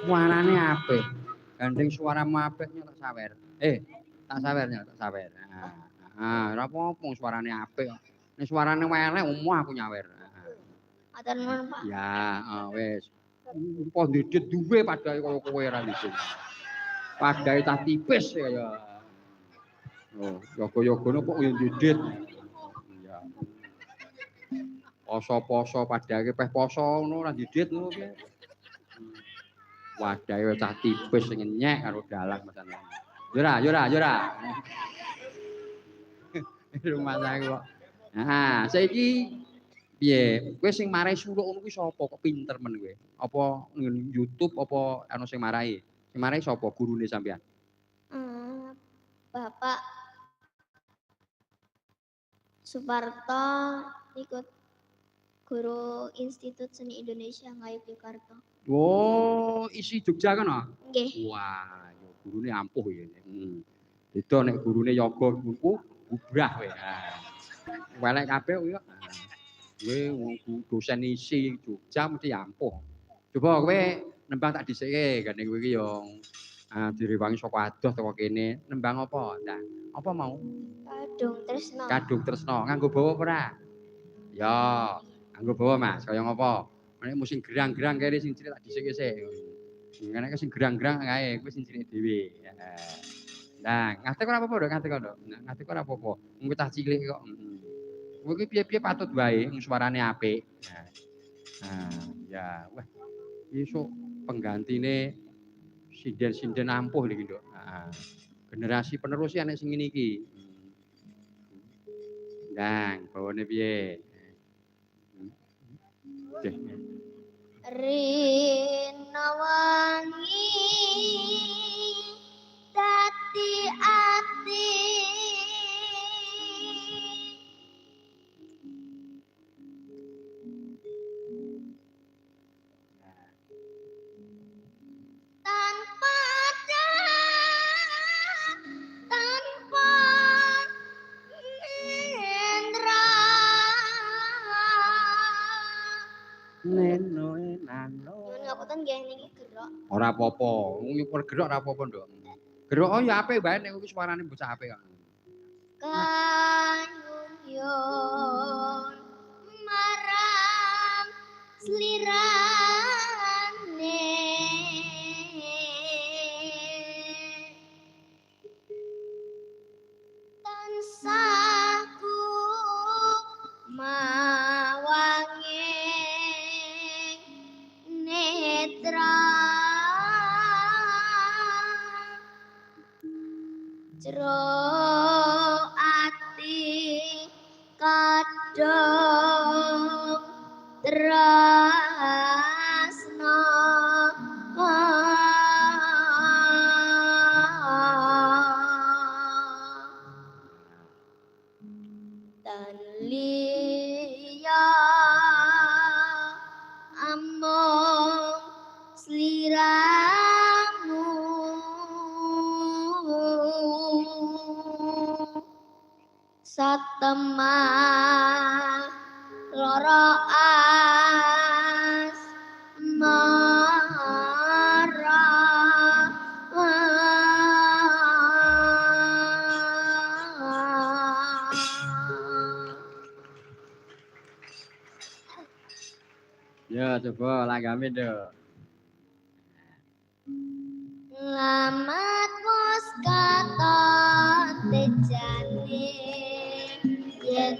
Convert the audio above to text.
Suarane apik. Gandeng suaramu apik tak sawer. Tak sawernya, tak sawer. Ora apa-apa suarane apik kok. Nek suarane elek emoh aku nyawer. Matur nuwun, Pak. Ya, wis. Apa ndidit duwe padahe kaya kowe ora ndidit. Padahe cah tipis kaya. Oh, yoga-yogane kok yo ndidit. Iya. Poso-poso padahake peh poso ngono ora ndidit ngono piye. Wadahe cah tipis sing nyek karo dalang mesan. Yo ora. Rumah saya kok. Nah, saiki piye? Kowe sing marai suluk ngono kuwi sapa? Kok pinter men kowe? Apa ngen YouTube apa ana sing marai? Sing marai sapa gurune sampean? Bapak Suparto ikut guru Institut Seni Indonesia Ngayogyakarta. Oh, isi Jogja kan ah? Nggih. Wah, yo gurune ampuh ya. Beda nek gurune yoga iku gubrah kowe. Welek kabeh kowe kok. Kowe wong dosen isi Jogja mesti ampuh. Coba kowe nembang tak dhisike gandeng kowe iki yo direwangi saka adoh teko kene. Nembang apa? Nah, apa mau? Kadung Tresno. Kadung Tresno. Nganggo bawa apa ora? Ya, nganggo bawa Mas, kaya ngapa? Nek musim gerang-gerang kene sing cilik tak dhisike sik. Ngene sing gerang-gerang kae, kuwi sing cilik dhewe. Nah, ngatek ora apa-apa nduk, ngatek nduk. Ngatek ora apa-apa. Engko cah cilik kok. Kowe iki piye-piye patut wae, suarane apik. Ya, wah. Isuk penggantine sinden-sinden ampuh iki, Nduk. Generasi penerus ya nek sing ngene iki. Ndang, bawane piye? Rina wangi dadi ati tanpa tanpa nendra Neno enano. Nyuwun ngapunten nggih niki gerok. Ora apa-apa. Wong gerok ora apa-apa, Nduk. Gerok oh ya apik bae nek kuwi suarane bocah apik kok. Kanyun marang slirane tansah ku mawanging netra jero ati kadang tresno dan liya among sliramu satemah loro asmara Ya coba langgame, Nduk. Lamat wos katon tejane yen